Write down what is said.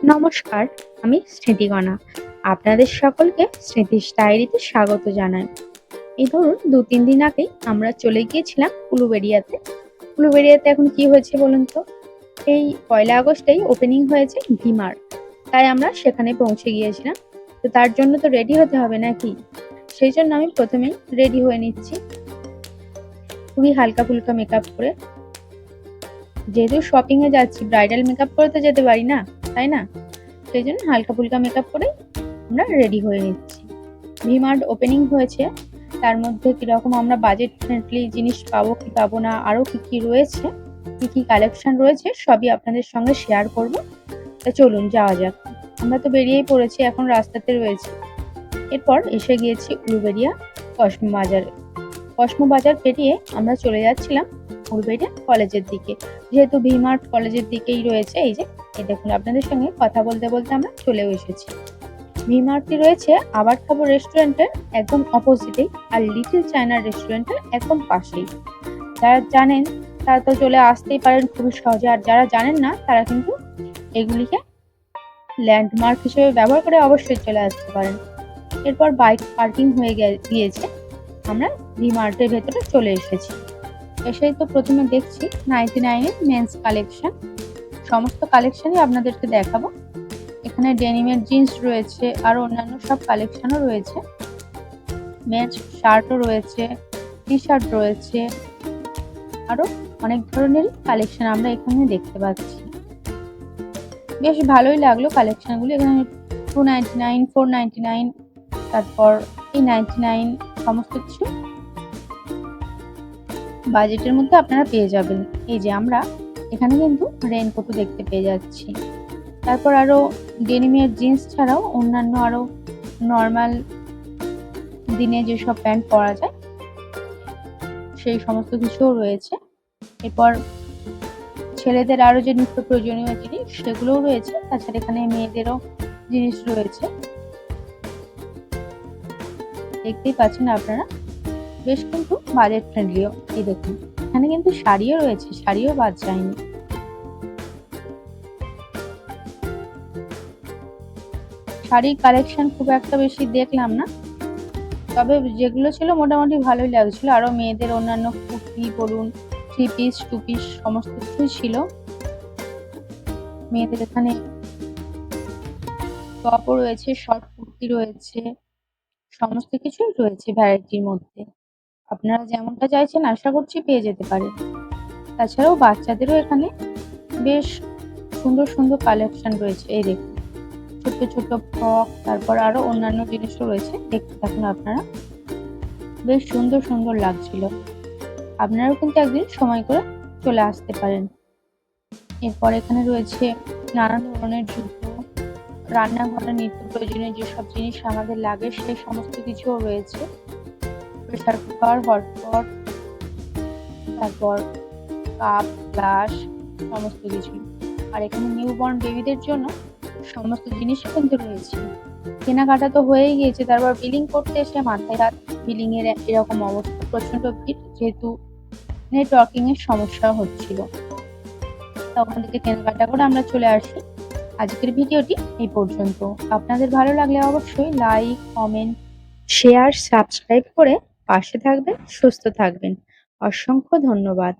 নমস্কার, আমি স্মৃতিগণা। আপনাদের সকলকে স্মৃতির ডায়েরিতে স্বাগত জানাই। এই ধরুন ২-৩ দিন আগেই আমরা চলে গিয়েছিলাম উলুবেড়িয়াতে। উলুবেড়িয়াতে এখন কি হয়েছে বলুন তো? এই ১লা আগস্টেই ওপেনিং হয়েছে ভি-মার্ট। তাই আমরা সেখানে পৌঁছে গিয়েছিলাম। তো তার জন্য তো রেডি হতে হবে নাকি? সেইজন্য আমি ১ম এই রেডি হয়ে নিচ্ছি। খুবই হালকা-ফুলকা মেকআপ করে। যেহেতু শপিং এ যাচ্ছি, ব্রাইডাল মেকআপ করে তো যেতে পারি না, তাই না? সেইজন্য হালকা-ফুলকা মেকআপ করেই আমরা রেডি হয়ে নিচ্ছি। ভি-মার্ট ওপেনিং হয়েছে, তার মধ্যে কিরকম আমরা বাজেট ফ্রেন্ডলি জিনিস পাবো কি পাবো না, আরো কি কি রয়েছে, কি কি কালেকশন রয়েছে সবই আপনাদের সঙ্গে শেয়ার করব। তা চলুন যাওয়া যাক। আমরা তো বেরিয়েই পড়েছি, এখন রাস্তাতে রয়েছি। এরপর এসে গিয়েছি উলুবেড়িয়া কসমো বাজারে। কসমো বাজার পেরিয়ে আমরা চলে যাচ্ছিলাম উলুবেড়িয়া কলেজের দিকে। যেহেতু ভি-মার্ট কলেজের দিকেই রয়েছে, এই যে এই দেখুন আপনাদের সঙ্গে কথা বলতে বলতে আমরা চলেও এসেছি। ভি-মার্টটি রয়েছে আবার খাবো রেস্টুরেন্টের একদম অপোজিটেই, আর লিটল চায়না রেস্টুরেন্টের একদম পাশেই। যারা জানেন তারা তো চলে আসতেই পারেন খুবই সহজে, আর যারা জানেন না তারা কিন্তু এগুলিকে ল্যান্ডমার্ক হিসেবে ব্যবহার করে অবশ্যই চলে আসতে পারেন। এরপর বাইক পার্কিং হয়ে গিয়েছে, আমরা ভি-মার্টের ভেতরে চলে এসেছি। এসেই তো প্রথমে দেখছি 99 এর মেন্স কালেকশন। সমস্ত কালেকশনই আপনাদেরকে দেখাবো। এখানে ডেনিমের জিন্স রয়েছে, আরো অন্যান্য সব কালেকশনও রয়েছে। মেন্স শার্টও রয়েছে, টি-শার্ট রয়েছে, আরো অনেক ধরনের কালেকশন আমরা এখানে দেখতে পাচ্ছি। বেশ ভালোই লাগলো কালেকশনগুলো। এখানে 299, 499, তারপর 399 সমস্ত কিছু বাজেটের মধ্যে আপনারা পেয়ে যাবেন। এই যে আমরা এখানে কিন্তু রেইনকোটও দেখতে পেয়ে যাচ্ছি। তারপর আরো ডেনিমের জিন্স ছাড়াও অন্যান্য আরো নর্মাল দিনে যেসব প্যান্ট পরা যায় সেই সমস্ত কিছুও রয়েছে। এরপর ছেলেদের আরো যে নিত্য প্রয়োজনীয় জিনিস সেগুলোও রয়েছে। তাছাড়া এখানে মেয়েদেরও জিনিস রয়েছে, দেখতেই পাচ্ছেন আপনারা। বেশ কিন্তু বাজেট ফ্রেন্ডলিও। এই দেখুন এখানে কিন্তু শাড়িও রয়েছে, শাড়িও বাদ যায়নি। শাড়ির কালেকশন খুব একটা বেশি দেখলাম না, তবে যেগুলো ছিল মোটামুটি ভালোই লাগছিল। আরো মেয়েদের অন্যান্য কুর্তি বলুন, 3 পিস 2 পিস সমস্ত কিছুই ছিল। মেয়েদের এখানে টপও রয়েছে, শর্ট কুর্তি রয়েছে, সমস্ত কিছুই রয়েছে ভ্যারাইটির মধ্যে। আপনারা যেমনটা চাইছেন আশা করছি পেয়ে যেতে পারেন। তাছাড়াও বাচ্চাদেরও এখানে বেশ সুন্দর সুন্দর কালেকশন রয়েছে। এই দেখুন ছোট ছোট ফ্রক, তারপর আরো অন্যান্য জিনিসও রয়েছে, দেখতে থাকুন আপনারা। বেশ সুন্দর সুন্দর লাগছিল। আপনারাও কিন্তু একদিন সময় করে চলে আসতে পারেন। এরপর এখানে রয়েছে নানান ধরনের জুতো, রান্নাঘরে নিত্য প্রয়োজনীয় যেসব জিনিস আমাদের লাগে সেই সমস্ত কিছুও রয়েছে। প্রেসার কুকার, হটপট, তারপর কাপ, গ্লাস সমস্ত কিছু। আর এখানে নিউবর্ন বেবিদের জন্য সমস্ত জিনিস কিন্তু রয়েছে। কেনাকাটা তো হয়েই গিয়েছে, তারপর বিলিং করতে এসে মাথায় হাত। বিলিং এর এরকম অবস্থা, প্রচন্ড ভিড়, যেহেতু নেটওয়ার্কিং এর সমস্যা হচ্ছিল। তা ওখান থেকে কেনাকাটা করে আমরা চলে আসি। আজকের ভিডিওটি এই পর্যন্ত। আপনাদের ভালো লাগলে অবশ্যই লাইক, কমেন্ট, শেয়ার, সাবস্ক্রাইব করে পাশে থাকবেন। সুস্থ থাকবেন। অসংখ্য ধন্যবাদ।